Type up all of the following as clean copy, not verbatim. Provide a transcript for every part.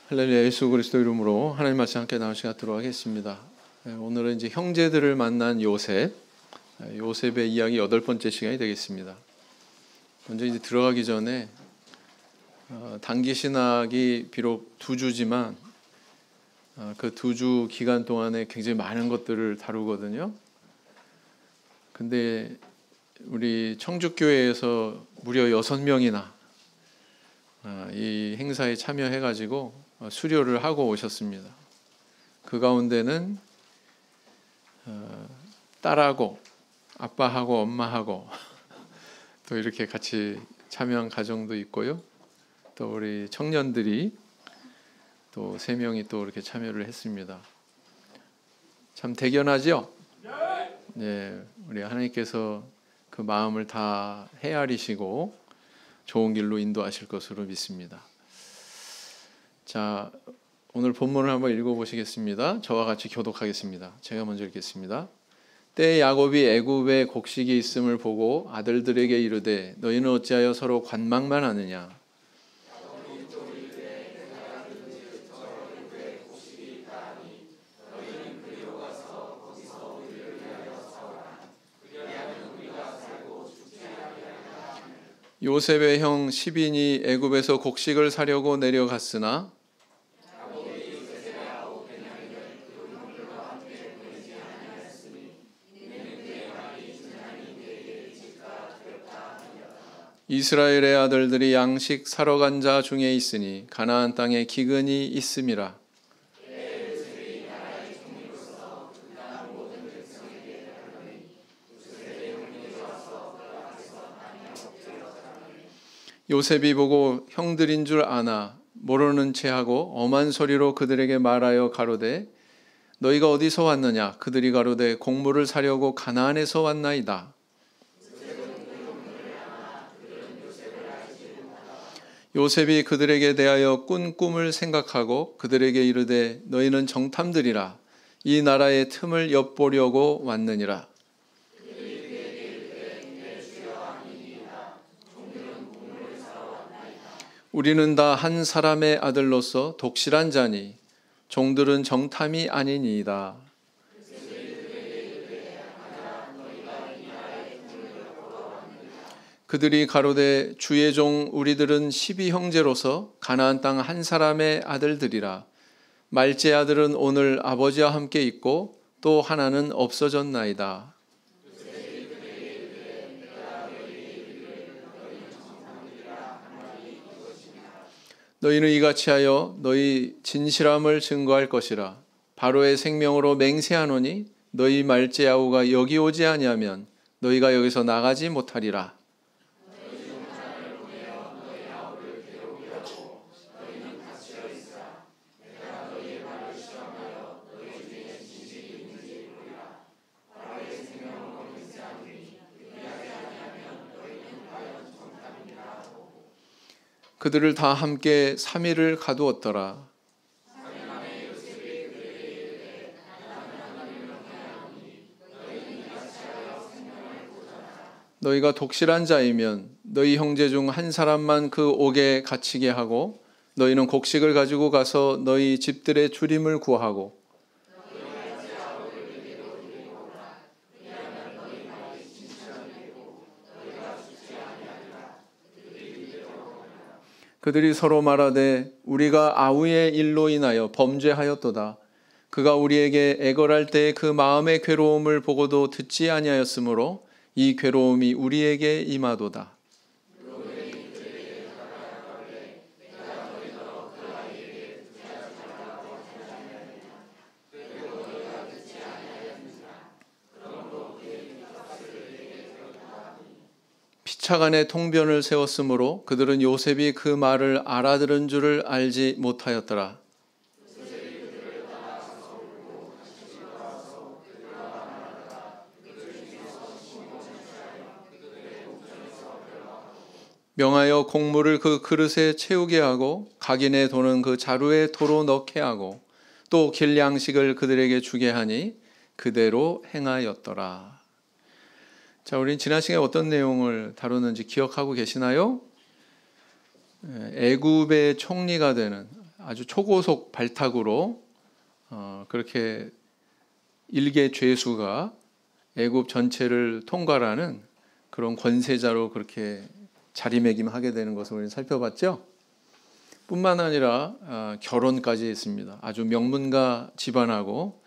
할렐루야. 예수 그리스도 이름으로 하나님 말씀 함께 나누시고 갖도록 하겠습니다. 오늘은 이제 형제들을 만난 요셉의 이야기 8번째 시간이 되겠습니다. 먼저 이제 들어가기 전에 단기 신학이 비록 2주지만 그 2주 기간 동안에 굉장히 많은 것들을 다루거든요. 근데 우리 청주교회에서 무려 6명이나 이 행사에 참여해가지고 수료를 하고 오셨습니다. 그 가운데는 딸하고 아빠하고 엄마하고 또 이렇게 같이 참여한 가정도 있고요. 또 우리 청년들이 또 3명이 또 이렇게 참여를 했습니다. 참 대견하죠? 네, 우리 하나님께서 그 마음을 다 헤아리시고 좋은 길로 인도하실 것으로 믿습니다. 자, 오늘 본문을 한번 읽어보시겠습니다. 저와 같이 교독하겠습니다. 제가 먼저 읽겠습니다. 때에 야곱이 애굽에 곡식이 있음을 보고 아들들에게 이르되 너희는 어찌하여 서로 관망만 하느냐. 요셉의 형 시빈이 애굽에서 곡식을 사려고 내려갔으나 이스라엘의 아들들이 양식 사러 간 자 중에 있으니 가나안 땅에 기근이 있음이라. 요셉이 보고 형들인 줄 아나 모르는 체하고 엄한 소리로 그들에게 말하여 가로되 너희가 어디서 왔느냐. 그들이 가로되 곡물을 사려고 가나안에서 왔나이다. 요셉이 그들에게 대하여 꾼 꿈을 생각하고 그들에게 이르되 너희는 정탐들이라. 이 나라의 틈을 엿보려고 왔느니라. 우리는 다 한 사람의 아들로서 독실한 자니 종들은 정탐이 아니니이다. 그들이 가로되 주의 종 우리들은 12형제로서 가나안 땅 한 사람의 아들들이라. 말째 아들은 오늘 아버지와 함께 있고 또 하나는 없어졌나이다. 너희는 이같이 하여 너희 진실함을 증거할 것이라. 바로의 생명으로 맹세하노니 너희 말째 아우가 여기 오지 아니하면 너희가 여기서 나가지 못하리라. 그들을 다 함께 3일을 가두었더라. 너희가 독실한 자이면 너희 형제 중 한 사람만 그 옥에 갇히게 하고 너희는 곡식을 가지고 가서 너희 집들의 주림을 구하고 그들이 서로 말하되 우리가 아우의 일로 인하여 범죄하였도다. 그가 우리에게 애걸할 때의 그 마음의 괴로움을 보고도 듣지 아니하였으므로 이 괴로움이 우리에게 임하도다. 피차간에 통변을 세웠으므로 그들은 요셉이 그 말을 알아들은 줄을 알지 못하였더라. 명하여 곡물을 그 그릇에 채우게 하고 각인에 도는 그 자루에 도로 넣게 하고 또 길 양식을 그들에게 주게 하니 그대로 행하였더라. 자, 우린 지난 시간에 어떤 내용을 다루는지 기억하고 계시나요? 애굽의 총리가 되는 아주 초고속 발탁으로 그렇게 일개 죄수가 애굽 전체를 통괄하는 그런 권세자로 그렇게 자리매김하게 되는 것을 우리는 살펴봤죠. 뿐만 아니라 결혼까지 했습니다. 아주 명문가 집안하고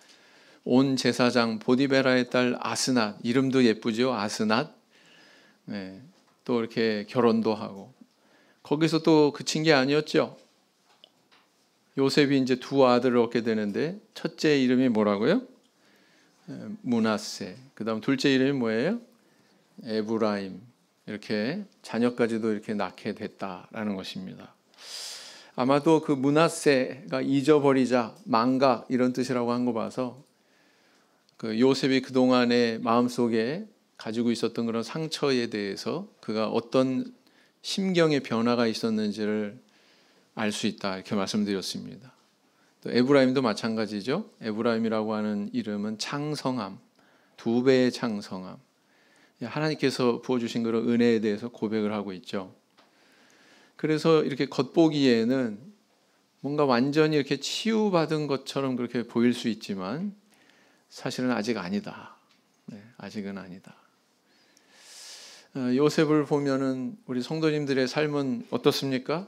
온 제사장 보디베라의 딸 아스낫, 이름도 예쁘죠. 아스낫. 네, 또 이렇게 결혼도 하고, 거기서 또 그친 게 아니었죠. 요셉이 이제 두 아들을 얻게 되는데, 첫째 이름이 뭐라고요? 므낫세. 그다음 둘째 이름이 뭐예요? 에브라임. 이렇게 자녀까지도 이렇게 낳게 됐다라는 것입니다. 아마도 그 므낫세가 잊어버리자, 망각 이런 뜻이라고 한 거 봐서 그 요셉이 그동안에 마음속에 가지고 있었던 그런 상처에 대해서 그가 어떤 심경의 변화가 있었는지를 알 수 있다, 이렇게 말씀드렸습니다. 또 에브라임도 마찬가지죠. 에브라임이라고 하는 이름은 창성함, 두 배의 창성함, 하나님께서 부어주신 그런 은혜에 대해서 고백을 하고 있죠. 그래서 이렇게 겉보기에는 뭔가 완전히 이렇게 치유받은 것처럼 그렇게 보일 수 있지만 사실은 아직 아니다. 네, 아직은 아니다. 요셉을 보면은 우리 성도님들의 삶은 어떻습니까?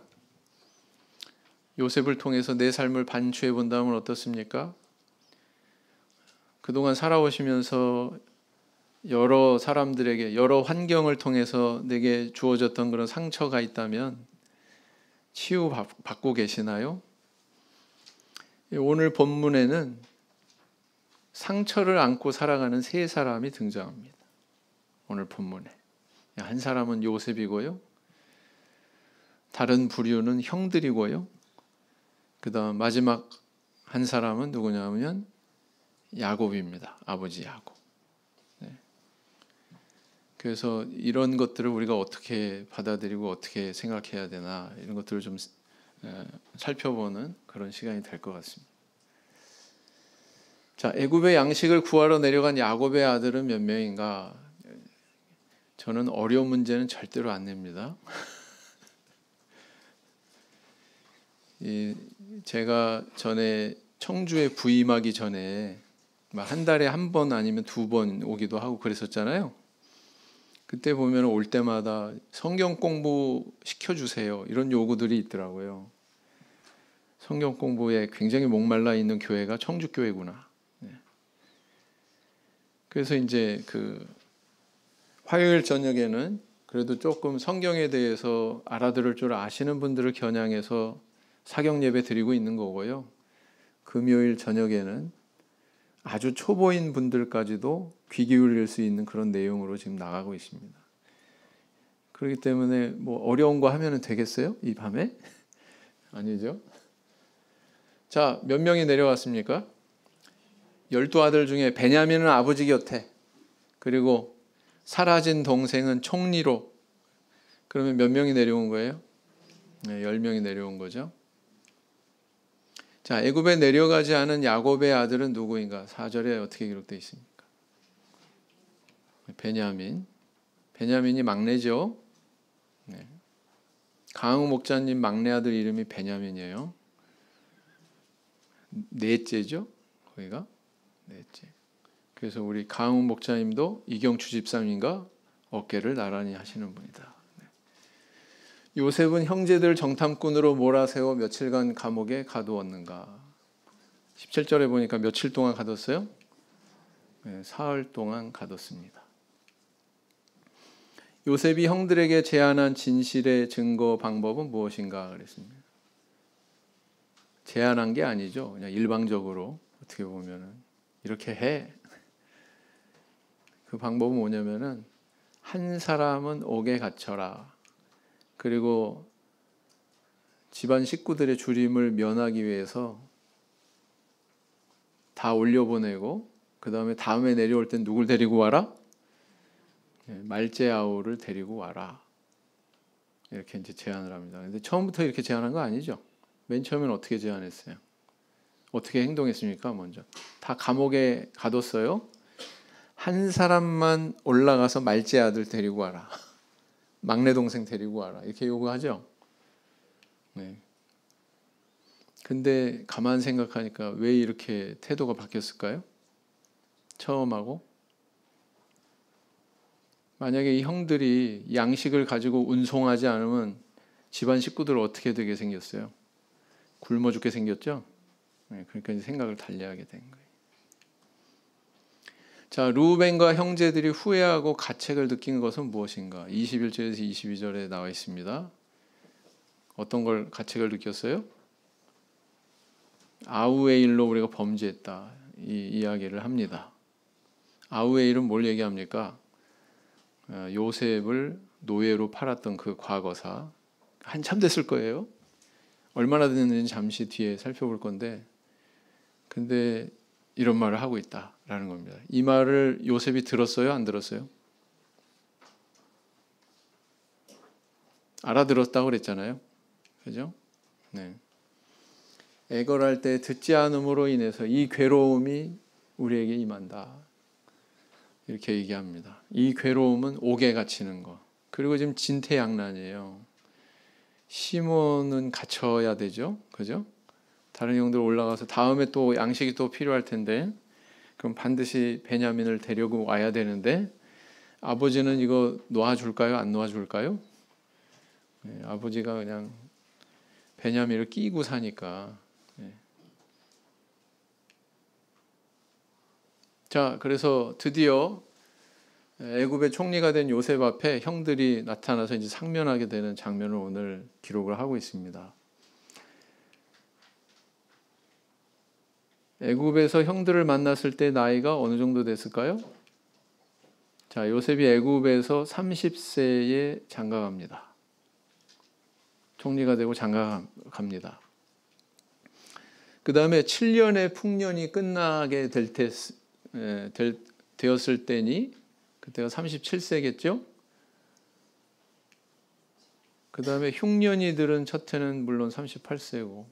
요셉을 통해서 내 삶을 반추해 본다면 어떻습니까? 그동안 살아오시면서 여러 사람들에게, 여러 환경을 통해서 내게 주어졌던 그런 상처가 있다면 치유받고 계시나요? 오늘 본문에는 상처를 안고 살아가는 세 사람이 등장합니다. 오늘 본문에 한 사람은 요셉이고요, 다른 부류는 형들이고요, 그 다음 마지막 한 사람은 누구냐면 야곱입니다. 아버지 야곱. 네. 그래서 이런 것들을 우리가 어떻게 받아들이고 어떻게 생각해야 되나, 이런 것들을 좀 살펴보는 그런 시간이 될 것 같습니다. 자, 애굽의 양식을 구하러 내려간 야곱의 아들은 몇 명인가? 저는 어려운 문제는 절대로 안 냅니다. 제가 전에 청주에 부임하기 전에 한 달에 한 번 아니면 두 번 오기도 하고 그랬었잖아요. 그때 보면 올 때마다 성경 공부 시켜주세요, 이런 요구들이 있더라고요. 성경 공부에 굉장히 목말라 있는 교회가 청주교회구나. 그래서 이제 그 화요일 저녁에는 그래도 조금 성경에 대해서 알아들을 줄 아시는 분들을 겨냥해서 사경 예배 드리고 있는 거고요. 금요일 저녁에는 아주 초보인 분들까지도 귀 기울일 수 있는 그런 내용으로 지금 나가고 있습니다. 그렇기 때문에 뭐 어려운 거 하면 되겠어요? 이 밤에? 아니죠. 자, 몇 명이 내려왔습니까? 12아들 중에 베냐민은 아버지 곁에, 그리고 사라진 동생은 총리로. 그러면 몇 명이 내려온 거예요? 네, 10명이 내려온 거죠. 자, 애굽에 내려가지 않은 야곱의 아들은 누구인가? 4절에 어떻게 기록되어 있습니까? 베냐민. 베냐민이 막내죠. 네. 강흥 목자님 막내 아들 이름이 베냐민이에요. 넷째죠, 거기가. 넷째. 그래서 우리 강흥 목자님도 이경추 집사님과 어깨를 나란히 하시는 분이다. 요셉은 형제들 정탐꾼으로 몰아세워 며칠간 감옥에 가두었는가? 17절에 보니까 며칠 동안 가뒀어요? 네, 사흘 동안 가뒀습니다. 요셉이 형들에게 제안한 진실의 증거 방법은 무엇인가 그랬습니다. 제안한 게 아니죠. 그냥 일방적으로 어떻게 보면은 이렇게 해. 그 방법은 뭐냐면은 한 사람은 옥에 갇혀라. 그리고 집안 식구들의 줄임을 면하기 위해서 다 올려보내고, 그 다음에 내려올 땐 누굴 데리고 와라? 말제아우를 데리고 와라. 이렇게 이제 제안을 합니다. 근데 처음부터 이렇게 제안한 거 아니죠. 맨 처음엔 어떻게 제안했어요? 어떻게 행동했습니까? 먼저 다 감옥에 가뒀어요. 한 사람만 올라가서 말제 아들 데리고 와라. 막내 동생 데리고 와라. 이렇게 요구하죠. 네. 근데 가만 생각하니까 왜 이렇게 태도가 바뀌었을까요? 처음하고. 만약에 이 형들이 양식을 가지고 운송하지 않으면 집안 식구들 어떻게 되게 생겼어요? 굶어 죽게 생겼죠? 그러니까 이제 생각을 달리하게 된 거예요. 자, 르우벤과 형제들이 후회하고 가책을 느낀 것은 무엇인가? 21절에서 22절에 나와 있습니다. 어떤 걸 가책을 느꼈어요? 아우의 일로 우리가 범죄했다, 이 이야기를 합니다. 아우의 일은 뭘 얘기합니까? 요셉을 노예로 팔았던 그 과거사, 한참 됐을 거예요. 얼마나 됐는지 잠시 뒤에 살펴볼 건데, 근데 이런 말을 하고 있다라는 겁니다. 이 말을 요셉이 들었어요? 안 들었어요? 알아들었다고 그랬잖아요. 그죠? 네. 애걸할 때 듣지 않음으로 인해서 이 괴로움이 우리에게 임한다, 이렇게 얘기합니다. 이 괴로움은 옥에 갇히는 거. 그리고 지금 진퇴양난이에요. 시몬은 갇혀야 되죠. 그죠? 다른 형들 올라가서 다음에 또 양식이 또 필요할 텐데, 그럼 반드시 베냐민을 데리고 와야 되는데, 아버지는 이거 놓아줄까요? 안 놓아줄까요? 네, 아버지가 그냥 베냐민을 끼고 사니까. 네. 자, 그래서 드디어 애굽의 총리가 된 요셉 앞에 형들이 나타나서 이제 상면하게 되는 장면을 오늘 기록을 하고 있습니다. 애굽에서 형들을 만났을 때 나이가 어느 정도 됐을까요? 자, 요셉이 애굽에서 30세에 장가갑니다. 총리가 되고 장가갑니다. 그 다음에 7년의 풍년이 끝나게 되었을 때니 그때가 37세겠죠? 그 다음에 흉년이들은 첫 해는 물론 38세고,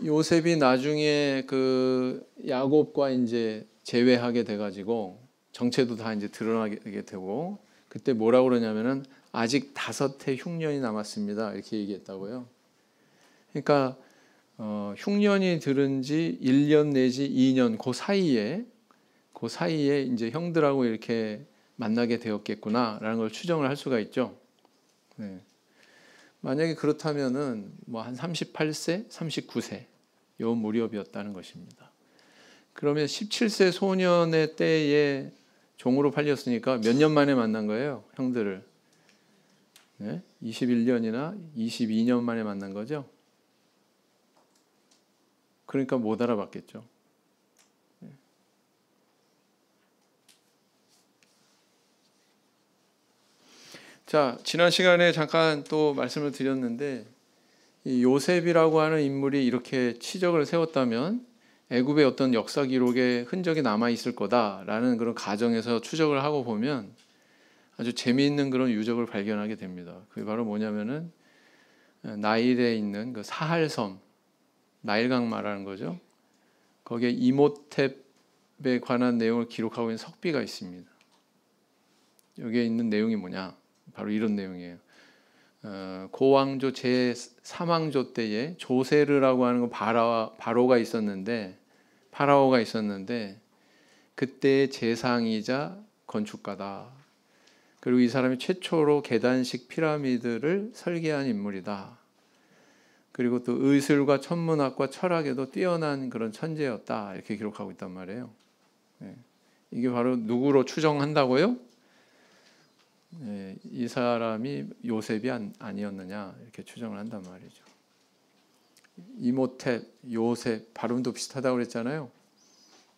요셉이 나중에 그 야곱과 이제 재회하게 돼가지고 정체도 다 이제 드러나게 되고, 그때 뭐라고 그러냐면은 아직 5해 흉년이 남았습니다, 이렇게 얘기했다고요. 그러니까 흉년이 들은 지 1년 내지 2년 그 사이에 이제 형들하고 이렇게 만나게 되었겠구나라는 걸 추정을 할 수가 있죠. 네. 만약에 그렇다면은 뭐 한 38세, 39세 요 무렵이었다는 것입니다. 그러면 17세 소년의 때에 종으로 팔렸으니까 몇 년 만에 만난 거예요, 형들을? 네? 21년이나 22년 만에 만난 거죠. 그러니까 못 알아봤겠죠. 자, 지난 시간에 잠깐 또 말씀을 드렸는데, 이 요셉이라고 하는 인물이 이렇게 치적을 세웠다면 애굽의 어떤 역사 기록에 흔적이 남아 있을 거다라는 그런 가정에서 추적을 하고 보면 아주 재미있는 그런 유적을 발견하게 됩니다. 그게 바로 뭐냐면은 나일에 있는 그 사할섬, 나일강 말하는 거죠. 거기에 이모탭에 관한 내용을 기록하고 있는 석비가 있습니다. 여기에 있는 내용이 뭐냐? 바로 이런 내용이에요. 고왕조 제3왕조 때에 조세르라고 하는 파라오가 있었는데 그때의 제상이자 건축가다. 그리고 이 사람이 최초로 계단식 피라미드를 설계한 인물이다. 그리고 또 의술과 천문학과 철학에도 뛰어난 그런 천재였다, 이렇게 기록하고 있단 말이에요. 네. 이게 바로 누구로 추정한다고요? 네, 이 사람이 요셉이 아니었느냐, 이렇게 추정을 한단 말이죠. 이모탭, 요셉 발음도 비슷하다고 그랬잖아요.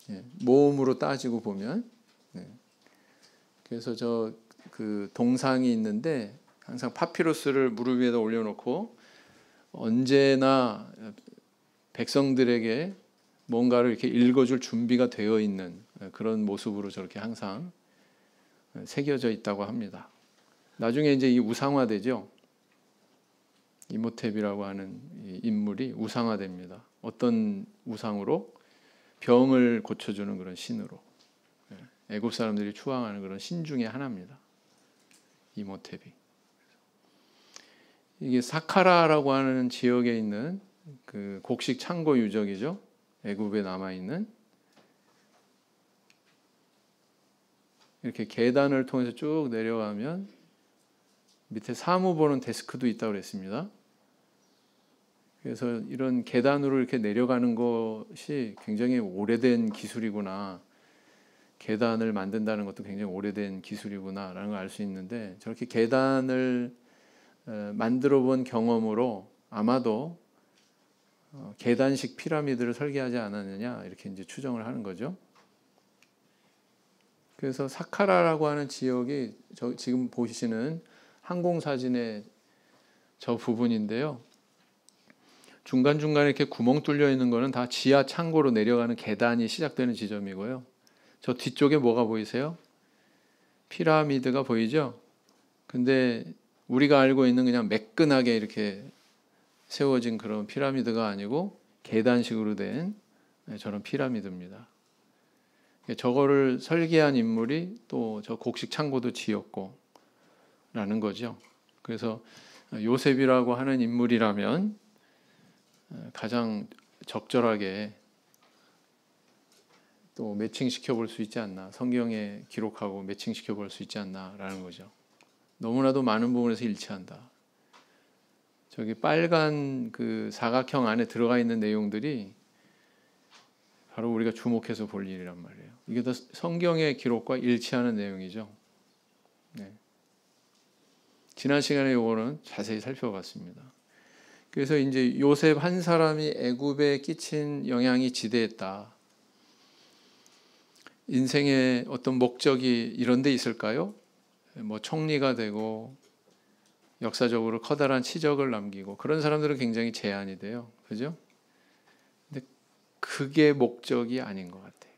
네, 모음으로 따지고 보면. 네. 그래서 그 동상이 있는데 항상 파피루스를 무릎 위에다 올려놓고 언제나 백성들에게 뭔가를 이렇게 읽어줄 준비가 되어 있는 그런 모습으로 저렇게 항상 새겨져 있다고 합니다. 나중에 이제 이 우상화되죠. 이모탭이라고 하는 이 인물이 우상화됩니다. 어떤 우상으로? 병을 고쳐주는 그런 신으로. 애굽 사람들이 추앙하는 그런 신 중에 하나입니다, 이모탭이. 이게 사카라라고 하는 지역에 있는 그 곡식 창고 유적이죠. 애굽에 남아 있는 이렇게 계단을 통해서 쭉 내려가면 밑에 사무 보는 데스크도 있다고 그랬습니다. 그래서 이런 계단으로 이렇게 내려가는 것이 굉장히 오래된 기술이구나. 계단을 만든다는 것도 굉장히 오래된 기술이구나라는 걸 알 수 있는데, 저렇게 계단을 만들어 본 경험으로 아마도 계단식 피라미드를 설계하지 않았느냐 이렇게 이제 추정을 하는 거죠. 그래서 사카라라고 하는 지역이 지금 보시는 항공 사진의 저 부분인데요. 중간중간에 이렇게 구멍 뚫려 있는 거는 다 지하 창고로 내려가는 계단이 시작되는 지점이고요. 저 뒤쪽에 뭐가 보이세요? 피라미드가 보이죠? 근데 우리가 알고 있는 그냥 매끈하게 이렇게 세워진 그런 피라미드가 아니고 계단식으로 된 저런 피라미드입니다. 저거를 설계한 인물이 또 저 곡식 창고도 지었고 라는 거죠. 그래서 요셉이라고 하는 인물이라면 가장 적절하게 또 매칭시켜 볼 수 있지 않나, 성경에 기록하고 매칭시켜 볼 수 있지 않나라는 거죠. 너무나도 많은 부분에서 일치한다. 저기 빨간 그 사각형 안에 들어가 있는 내용들이 바로 우리가 주목해서 볼 일이란 말이에요. 이게 다 성경의 기록과 일치하는 내용이죠. 네. 지난 시간에 이거는 자세히 살펴봤습니다. 그래서 이제 요셉 한 사람이 애굽에 끼친 영향이 지대했다. 인생의 어떤 목적이 이런 데 있을까요? 뭐 총리가 되고 역사적으로 커다란 치적을 남기고 그런 사람들은 굉장히 제한이 돼요. 그죠? 근데 그게 목적이 아닌 것 같아요.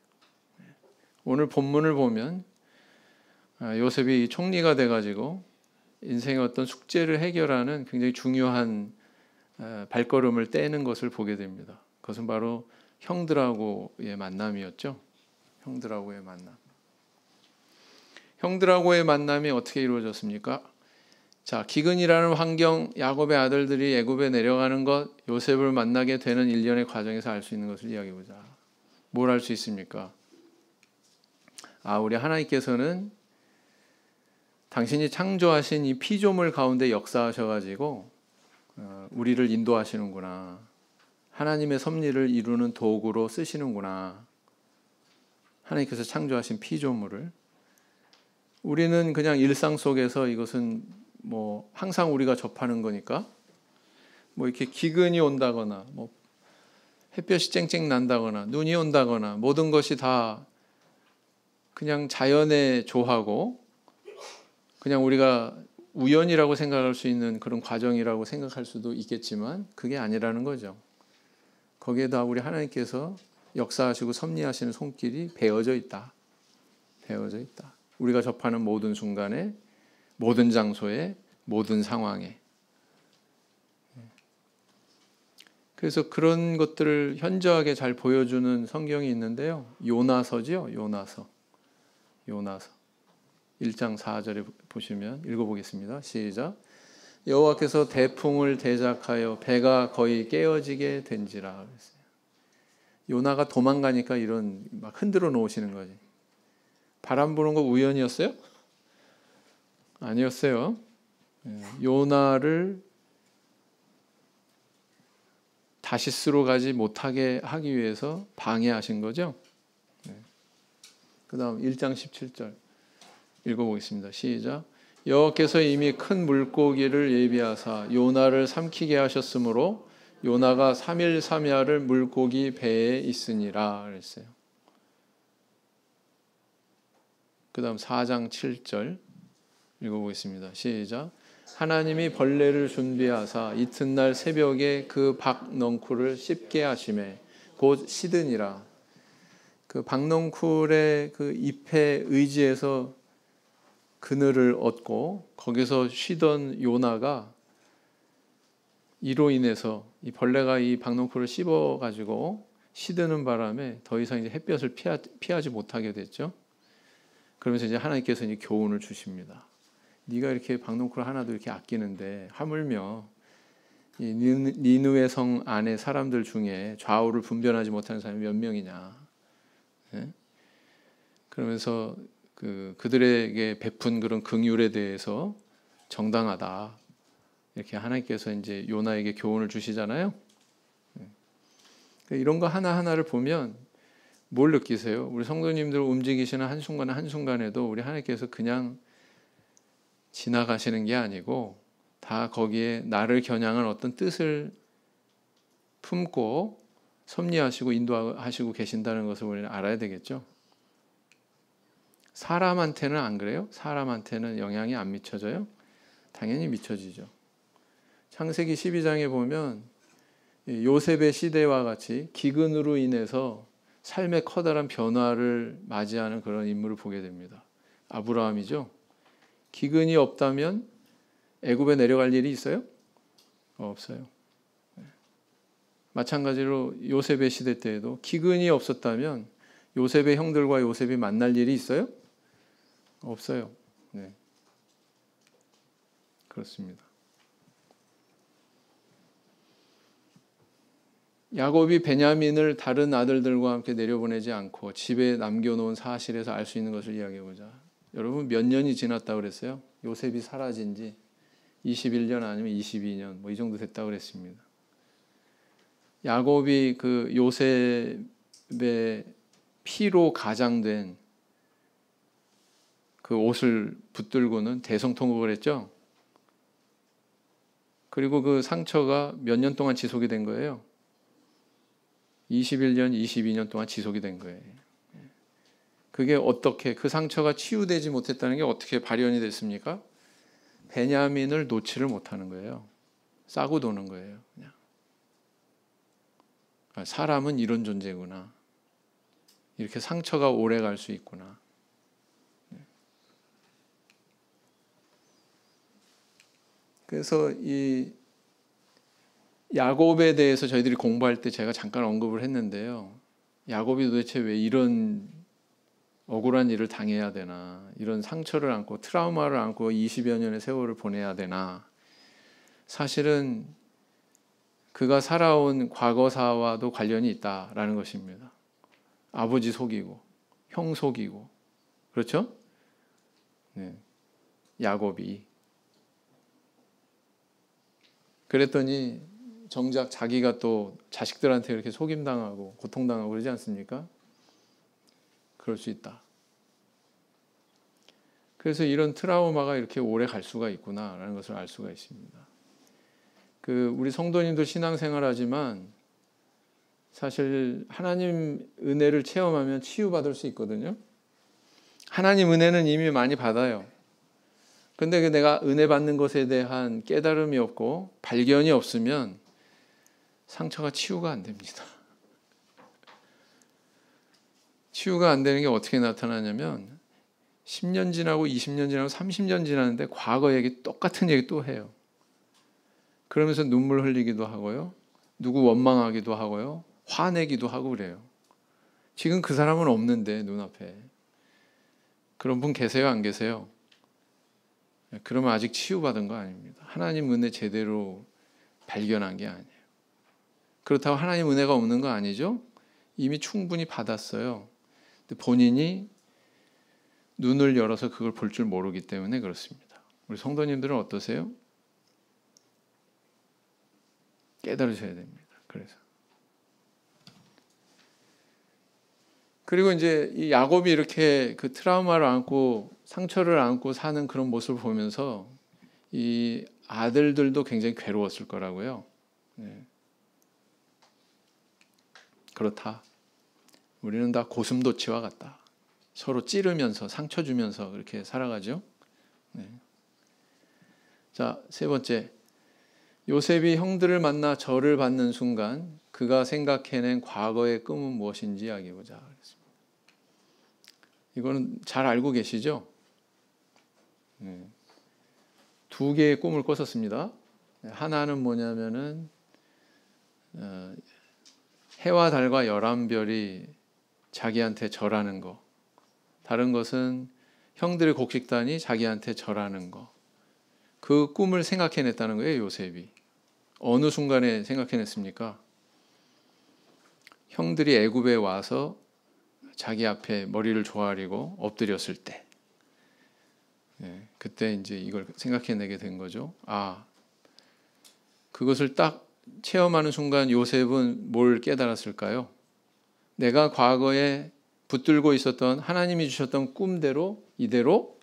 오늘 본문을 보면 요셉이 총리가 돼가지고 인생의 어떤 숙제를 해결하는 굉장히 중요한 발걸음을 떼는 것을 보게 됩니다. 그것은 바로 형들하고의 만남이었죠. 형들하고의 만남. 형들하고의 만남이 어떻게 이루어졌습니까? 자, 기근이라는 환경, 야곱의 아들들이 애굽에 내려가는 것, 요셉을 만나게 되는 일련의 과정에서 알 수 있는 것을 이야기해보자. 뭘 알 수 있습니까? 우리 하나님께서는 당신이 창조하신 이 피조물 가운데 역사하셔가지고 우리를 인도하시는구나. 하나님의 섭리를 이루는 도구로 쓰시는구나. 하나님께서 창조하신 피조물을. 우리는 그냥 일상 속에서 이것은 뭐 항상 우리가 접하는 거니까 뭐 이렇게 기근이 온다거나 뭐 햇볕이 쨍쨍 난다거나 눈이 온다거나 모든 것이 다 그냥 자연의 조하고 그냥 우리가 우연이라고 생각할 수 있는 그런 과정이라고 생각할 수도 있겠지만 그게 아니라는 거죠. 거기에다 우리 하나님께서 역사하시고 섭리하시는 손길이 배어져 있다. 배어져 있다. 우리가 접하는 모든 순간에, 모든 장소에, 모든 상황에. 그래서 그런 것들을 현저하게 잘 보여주는 성경이 있는데요. 요나서죠. 요나서 1장 4절에 보시면 읽어보겠습니다. 시작. 여호와께서 대풍을 대작하여 배가 거의 깨어지게 된지라 그랬어요. 요나가 도망가니까 이런 막 흔들어 놓으시는 거지. 바람 부는 거 우연이었어요? 아니었어요. 요나를 다시스로 가지 못하게 하기 위해서 방해하신 거죠. 그 다음 1장 17절 읽어보겠습니다. 시작. 여호와께서 이미 큰 물고기를 예비하사 요나를 삼키게 하셨으므로 요나가 3일 3야를 물고기 배에 있으니라 그랬어요. 그 다음 4장 7절 읽어보겠습니다. 시작. 하나님이 벌레를 준비하사 이튿날 새벽에 그 박넝쿨을 씹게 하시매 곧 시드니라. 그 박넝쿨의 그 잎에 의지해서 그늘을 얻고 거기서 쉬던 요나가 이로 인해서 이 벌레가 이 박넝쿨을 씹어가지고 시드는 바람에 더 이상 이제 햇볕을 피하지 못하게 됐죠. 그러면서 이제 하나님께서 이제 교훈을 주십니다. 네가 이렇게 박농쿨 하나도 이렇게 아끼는데 하물며 이 니느웨 성 안에 사람들 중에 좌우를 분별하지 못하는 사람이 몇 명이냐. 예? 그러면서 그들에게 베푼 그런 긍휼에 대해서 정당하다. 이렇게 하나님께서 이제 요나에게 교훈을 주시잖아요. 이런 거 하나하나를 보면 뭘 느끼세요? 우리 성도님들 움직이시는 한순간에도 우리 하나님께서 그냥 지나가시는 게 아니고 다 거기에 나를 겨냥한 어떤 뜻을 품고 섭리하시고 인도하시고 계신다는 것을 우리는 알아야 되겠죠. 사람한테는 안 그래요? 사람한테는 영향이 안 미쳐져요? 당연히 미쳐지죠. 창세기 12장에 보면 요셉의 시대와 같이 기근으로 인해서 삶의 커다란 변화를 맞이하는 그런 인물을 보게 됩니다. 아브라함이죠. 기근이 없다면 애굽에 내려갈 일이 있어요? 없어요. 마찬가지로 요셉의 시대 때에도 기근이 없었다면 요셉의 형들과 요셉이 만날 일이 있어요? 없어요. 네. 그렇습니다. 야곱이 베냐민을 다른 아들들과 함께 내려보내지 않고 집에 남겨놓은 사실에서 알 수 있는 것을 이야기해보자. 여러분 몇 년이 지났다고 그랬어요? 요셉이 사라진 지 21년 아니면 22년 이 정도 됐다고 그랬습니다. 야곱이 그 요셉의 피로 가장된 그 옷을 붙들고는 대성통곡을 했죠. 그리고 그 상처가 몇 년 동안 지속이 된 거예요. 21년, 22년 동안 지속이 된 거예요. 그게 어떻게 그 상처가 치유되지 못했다는 게 어떻게 발현이 됐습니까? 베냐민을 놓지를 못하는 거예요. 싸고 도는 거예요. 그냥. 사람은 이런 존재구나. 이렇게 상처가 오래 갈 수 있구나. 그래서 이 야곱에 대해서 저희들이 공부할 때 제가 잠깐 언급을 했는데요. 야곱이 도대체 왜 이런 억울한 일을 당해야 되나, 이런 상처를 안고 트라우마를 안고 20여 년의 세월을 보내야 되나. 사실은 그가 살아온 과거사와도 관련이 있다라는 것입니다. 아버지 속이고 형 속이고, 그렇죠? 네. 야곱이 그랬더니 정작 자기가 또 자식들한테 이렇게 속임당하고 고통당하고 그러지 않습니까? 그럴 수 있다. 그래서 이런 트라우마가 이렇게 오래 갈 수가 있구나라는 것을 알 수가 있습니다. 우리 성도님들 신앙생활하지만 사실 하나님 은혜를 체험하면 치유받을 수 있거든요. 하나님 은혜는 이미 많이 받아요. 근데 내가 은혜 받는 것에 대한 깨달음이 없고 발견이 없으면 상처가 치유가 안 됩니다. 치유가 안 되는 게 어떻게 나타나냐면 10년 지나고 20년 지나고 30년 지났는데 과거 얘기 똑같은 얘기 또 해요. 그러면서 눈물 흘리기도 하고요. 누구 원망하기도 하고요. 화내기도 하고 그래요. 지금 그 사람은 없는데 눈앞에. 그런 분 계세요? 안 계세요? 그러면 아직 치유받은 거 아닙니다. 하나님 은혜 제대로 발견한 게 아니에요. 그렇다고 하나님 은혜가 없는 거 아니죠? 이미 충분히 받았어요. 근데 본인이 눈을 열어서 그걸 볼 줄 모르기 때문에 그렇습니다. 우리 성도님들은 어떠세요? 깨달으셔야 됩니다. 그리고 이제 이 야곱이 이렇게 그 트라우마를 안고 상처를 안고 사는 그런 모습을 보면서 이 아들들도 굉장히 괴로웠을 거라고요. 네. 그렇다. 우리는 다 고슴도치와 같다. 서로 찌르면서 상처 주면서 그렇게 살아가죠. 네. 자, 세 번째. 요셉이 형들을 만나 절을 받는 순간 그가 생각해낸 과거의 꿈은 무엇인지 이야기해보자. 이거는 잘 알고 계시죠? 네. 두 개의 꿈을 꿨었습니다. 하나는 뭐냐면은 해와 달과 11별이 자기한테 절하는 거. 다른 것은 형들의 곡식단이 자기한테 절하는 거. 그 꿈을 생각해냈다는 거예요. 요셉이 어느 순간에 생각해냈습니까? 형들이 애굽에 와서 자기 앞에 머리를 조아리고 엎드렸을 때, 그때 이제 이걸 생각해내게 된 거죠. 그것을 딱 체험하는 순간 요셉은 뭘 깨달았을까요? 내가 과거에 붙들고 있었던 하나님이 주셨던 꿈대로 이대로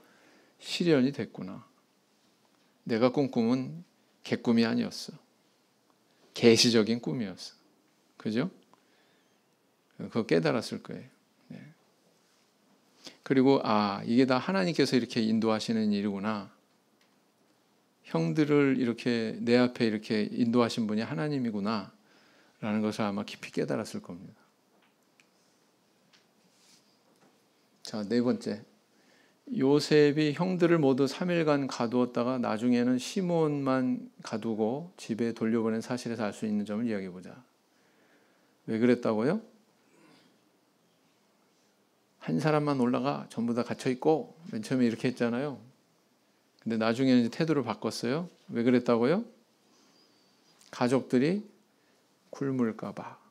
실현이 됐구나. 내가 꾼 꿈은 개꿈이 아니었어. 계시적인 꿈이었어. 그죠? 그거 깨달았을 거예요. 그리고 이게 다 하나님께서 이렇게 인도하시는 일이구나. 형들을 이렇게 내 앞에 이렇게 인도하신 분이 하나님이구나 라는 것을 아마 깊이 깨달았을 겁니다. 자, 네 번째, 요셉이 형들을 모두 3일간 가두었다가 나중에는 시몬만 가두고 집에 돌려보낸 사실에서 알 수 있는 점을 이야기해보자. 왜 그랬다고요? 한 사람만 올라가 전부 다 갇혀있고, 맨 처음에 이렇게 했잖아요. 근데 나중에는 이제 태도를 바꿨어요. 왜 그랬다고요? 가족들이 굶을까봐.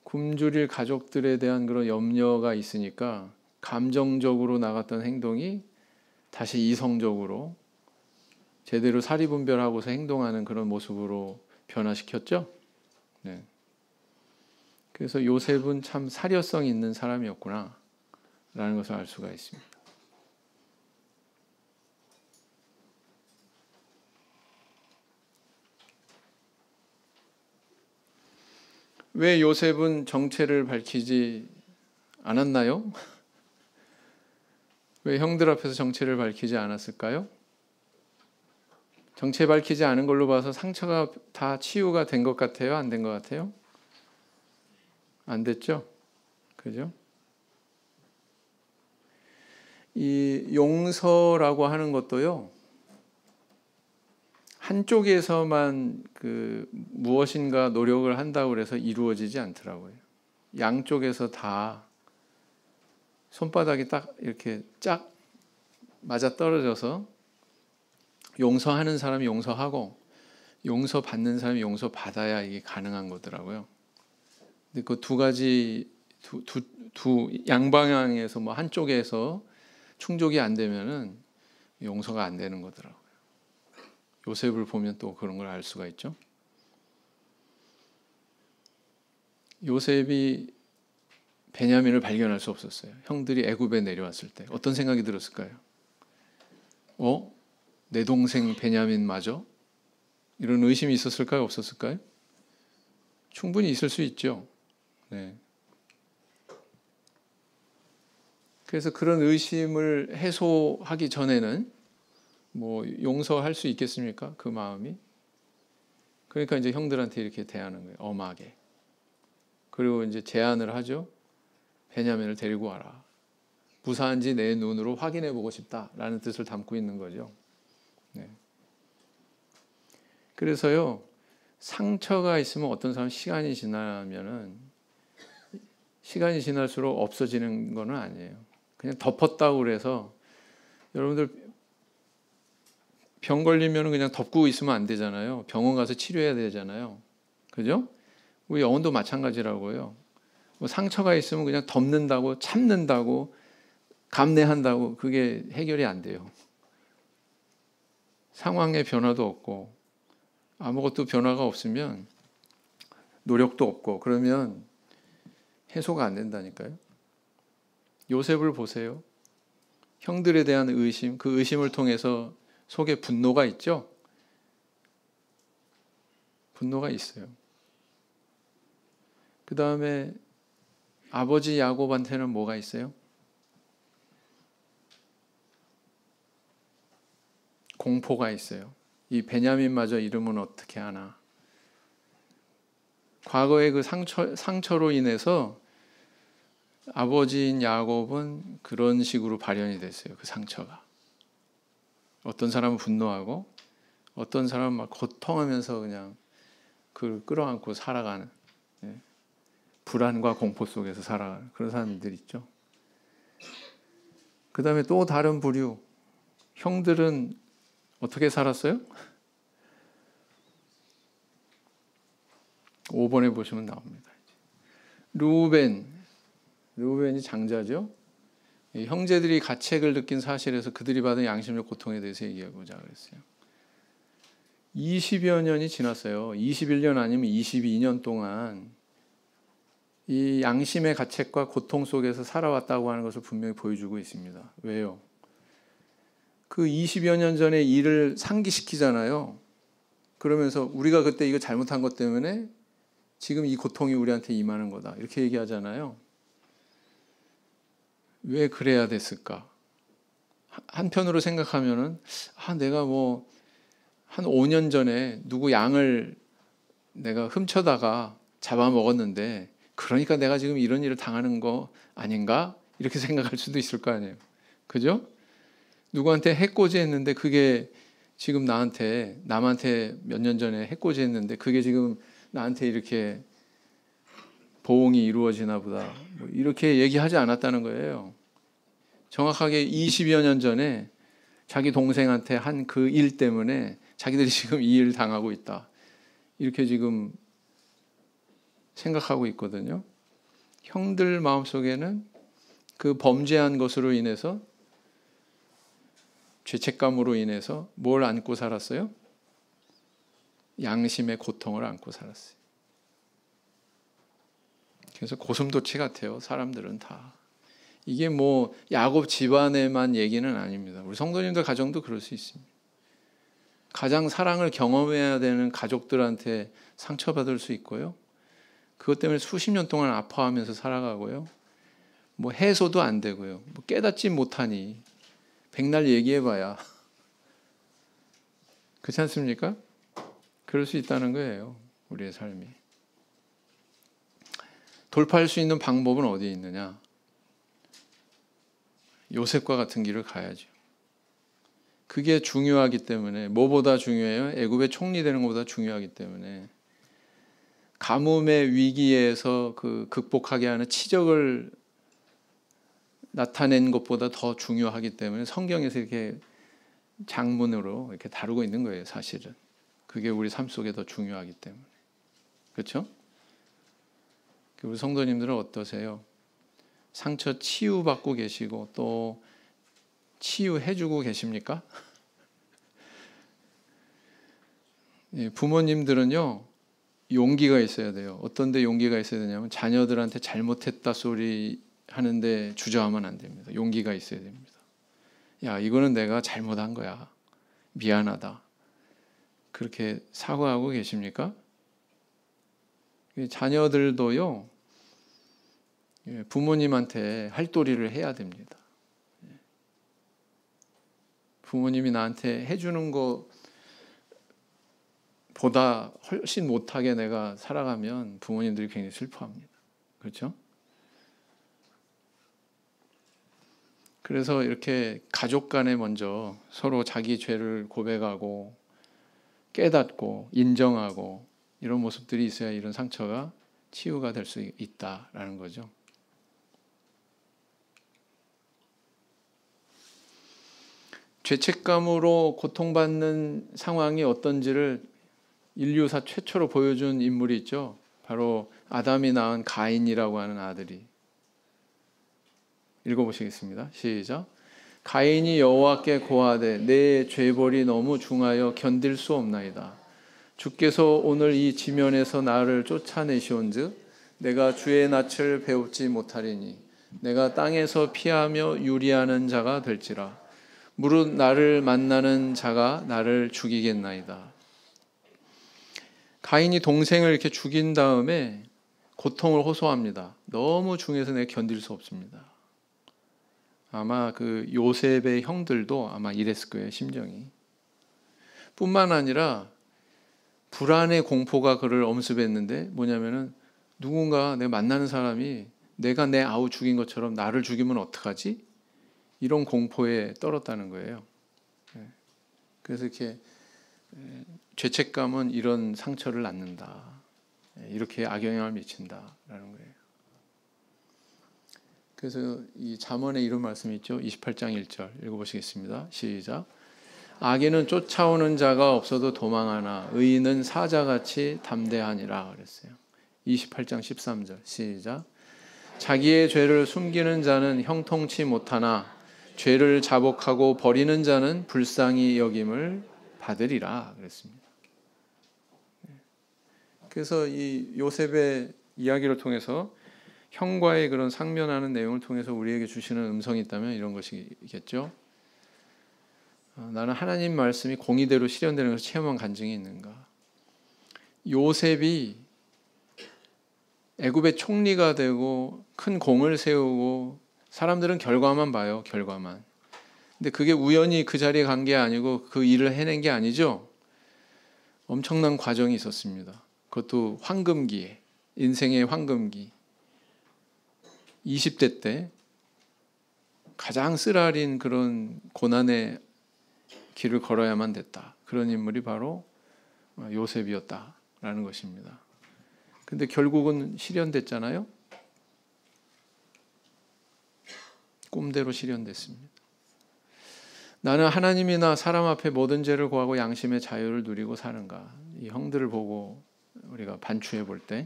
굶주릴 가족들에 대한 그런 염려가 있으니까 감정적으로 나갔던 행동이 다시 이성적으로 제대로 사리분별하고서 행동하는 그런 모습으로 변화시켰죠. 그래서 요셉은 참 사려성 있는 사람이었구나 라는 것을 알 수가 있습니다. 왜 요셉은 정체를 밝히지 않았나요? 왜 형들 앞에서 정체를 밝히지 않았을까요? 정체 밝히지 않은 걸로 봐서 상처가 다 치유가 된 것 같아요? 안 된 것 같아요? 안 됐죠? 그죠? 이 용서라고 하는 것도요, 한쪽에서만 무엇인가 노력을 한다고 해서 이루어지지 않더라고요. 양쪽에서 다 손바닥이 딱 이렇게 쫙 맞아 떨어져서 용서하는 사람이 용서하고 용서받는 사람이 용서받아야 이게 가능한 거더라고요. 근데 그 두 가지 두 양방향에서 뭐 한쪽에서 충족이 안 되면은 용서가 안 되는 거더라고요. 요셉을 보면 또 그런 걸 알 수가 있죠. 요셉이 베냐민을 발견할 수 없었어요. 형들이 애굽에 내려왔을 때 어떤 생각이 들었을까요? 내 동생 베냐민 맞아? 이런 의심이 있었을까요? 없었을까요? 충분히 있을 수 있죠. 그래서 그런 의심을 해소하기 전에는 뭐 용서할 수 있겠습니까? 그 마음이. 그러니까 이제 형들한테 이렇게 대하는 거예요. 엄하게. 그리고 이제 제안을 하죠. 베냐민을 데리고 와라. 무사한지 내 눈으로 확인해 보고 싶다라는 뜻을 담고 있는 거죠. 그래서요, 상처가 있으면 어떤 사람은 시간이 지날수록 없어지는 건 아니에요. 그냥 덮었다고 그래서 여러분들 병 걸리면 그냥 덮고 있으면 안 되잖아요. 병원 가서 치료해야 되잖아요. 그죠? 우리 영혼도 마찬가지라고요. 뭐 상처가 있으면 그냥 덮는다고 참는다고 감내한다고 그게 해결이 안 돼요. 상황의 변화도 없고 아무것도 변화가 없으면 노력도 없고 그러면 해소가 안 된다니까요. 요셉을 보세요. 형들에 대한 의심, 그 의심을 통해서 속에 분노가 있죠? 분노가 있어요. 그 다음에 아버지 야곱한테는 뭐가 있어요? 공포가 있어요. 이 베냐민마저 이름은 어떻게 하나. 과거의 그 상처로 인해서 아버지인 야곱은 그런 식으로 발현이 됐어요. 그 상처가. 어떤 사람은 분노하고 어떤 사람은 막 고통하면서 그냥 그걸 끌어안고 살아가는, 불안과 공포 속에서 살아가는 그런 사람들 있죠. 그 다음에 또 다른 부류 형들은 어떻게 살았어요? 5번에 보시면 나옵니다. 르우벤이 장자죠. 형제들이 가책을 느낀 사실에서 그들이 받은 양심적 고통에 대해서 얘기하고자 그랬어요. 20여 년이 지났어요. 21년 아니면 22년 동안 이 양심의 가책과 고통 속에서 살아왔다고 하는 것을 분명히 보여주고 있습니다. 왜요? 그 20여 년 전의 일을 상기시키잖아요. 그러면서 우리가 그때 이거 잘못한 것 때문에 지금 이 고통이 우리한테 임하는 거다. 이렇게 얘기하잖아요. 왜 그래야 됐을까? 한편으로 생각하면은 내가 한 5년 전에 누구 양을 내가 훔쳐다가 잡아먹었는데 그러니까 내가 지금 이런 일을 당하는 거 아닌가? 이렇게 생각할 수도 있을 거 아니에요. 그죠? 누구한테 해코지했는데 그게 지금 남한테 몇 년 전에 해코지했는데 그게 지금 나한테 이렇게 보응이 이루어지나 보다. 이렇게 얘기하지 않았다는 거예요. 정확하게 20여 년 전에 자기 동생한테 한 그 일 때문에 자기들이 지금 이 일을 당하고 있다. 이렇게 지금 생각하고 있거든요. 형들 마음속에는 그 범죄한 것으로 인해서 죄책감으로 인해서 뭘 안고 살았어요? 양심의 고통을 안고 살았어요. 그래서 고슴도치 같아요. 사람들은 다. 이게 야곱 집안에만 얘기는 아닙니다. 우리 성도님들 가정도 그럴 수 있습니다. 가장 사랑을 경험해야 되는 가족들한테 상처받을 수 있고요. 그것 때문에 수십 년 동안 아파하면서 살아가고요. 해소도 안 되고요. 깨닫지 못하니 백날 얘기해봐야 그렇지 않습니까? 그럴 수 있다는 거예요. 우리의 삶이. 돌파할 수 있는 방법은 어디에 있느냐? 요셉과 같은 길을 가야죠. 그게 중요하기 때문에 뭐보다 중요해요? 애굽의 총리 되는 것보다 중요하기 때문에 가뭄의 위기에서 극복하게 하는 치적을 나타낸 것보다 더 중요하기 때문에 성경에서 이렇게 장문으로 이렇게 다루고 있는 거예요. 사실은 그게 우리 삶 속에 더 중요하기 때문에. 그렇죠? 우리 성도님들은 어떠세요? 상처 치유받고 계시고 또 치유해주고 계십니까? 부모님들은요, 용기가 있어야 돼요. 어떤 데 용기가 있어야 되냐면 자녀들한테 잘못했다 소리 하는데 주저하면 안 됩니다. 용기가 있어야 됩니다. 야, 이거는 내가 잘못한 거야. 미안하다. 그렇게 사과하고 계십니까? 자녀들도요, 부모님한테 할 도리를 해야 됩니다. 부모님이 나한테 해주는 것보다 훨씬 못하게 내가 살아가면 부모님들이 굉장히 슬퍼합니다. 그렇죠? 그래서 이렇게 가족 간에 먼저 서로 자기 죄를 고백하고 깨닫고 인정하고 이런 모습들이 있어야 이런 상처가 치유가 될 수 있다라는 거죠. 죄책감으로 고통받는 상황이 어떤지를 인류사 최초로 보여준 인물이 있죠. 바로 아담이 낳은 가인이라고 하는 아들이. 읽어보시겠습니다. 시작. 가인이 여호와께 고하되 내 죄벌이 너무 중하여 견딜 수 없나이다. 주께서 오늘 이 지면에서 나를 쫓아내시온즉 내가 주의 낯을 배웁지 못하리니 내가 땅에서 피하며 유리하는 자가 될지라. 무릇 나를 만나는 자가 나를 죽이겠나이다. 가인이 동생을 이렇게 죽인 다음에 고통을 호소합니다. 너무 중해서 내가 견딜 수 없습니다. 아마 요셉의 형들도 아마 이랬을 거예요, 심정이. 뿐만 아니라 불안의 공포가 그를 엄습했는데 뭐냐면은 누군가 내가 만나는 사람이 내가 내 아우 죽인 것처럼 나를 죽이면 어떡하지? 이런 공포에 떨었다는 거예요. 그래서 이렇게 죄책감은 이런 상처를 낳는다. 이렇게 악영향을 미친다라는 거예요. 그래서 이 잠언에 이런 말씀이 있죠. 28장 1절 읽어보시겠습니다. 시작. 악인은 쫓아오는 자가 없어도 도망하나 의인은 사자같이 담대하니라 그랬어요. 28장 13절 시작. 자기의 죄를 숨기는 자는 형통치 못하나 죄를 자복하고 버리는 자는 불쌍히 여김을 받으리라 그랬습니다. 그래서 이 요셉의 이야기를 통해서 형과의 그런 상면하는 내용을 통해서 우리에게 주시는 음성이 있다면 이런 것이겠죠. 나는 하나님 말씀이 공의대로 실현되는 것을 체험한 간증이 있는가. 요셉이 애굽의 총리가 되고 큰 공을 세우고 사람들은 결과만 봐요. 결과만. 근데 그게 우연히 그 자리에 간 게 아니고 그 일을 해낸 게 아니죠. 엄청난 과정이 있었습니다. 그것도 황금기에, 인생의 황금기. 20대 때 가장 쓰라린 그런 고난의 길을 걸어야만 됐다. 그런 인물이 바로 요셉이었다라는 것입니다. 근데 결국은 실현됐잖아요. 꿈대로 실현됐습니다. 나는 하나님이나 사람 앞에 모든 죄를 고하고 양심의 자유를 누리고 사는가. 이 형들을 보고 우리가 반추해 볼 때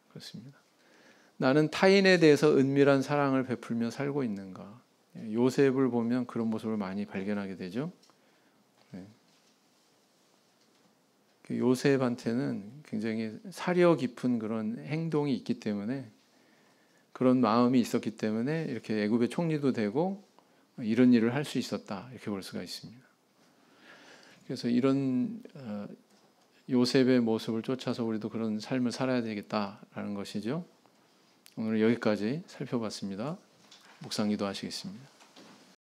그렇습니다. 나는 타인에 대해서 은밀한 사랑을 베풀며 살고 있는가. 요셉을 보면 그런 모습을 많이 발견하게 되죠. 요셉한테는 굉장히 사려 깊은 그런 행동이 있기 때문에 그런 마음이 있었기 때문에 이렇게 애굽의 총리도 되고 이런 일을 할 수 있었다 이렇게 볼 수가 있습니다. 그래서 이런 요셉의 모습을 쫓아서 우리도 그런 삶을 살아야 되겠다라는 것이죠. 오늘 여기까지 살펴봤습니다. 묵상 기도하시겠습니다.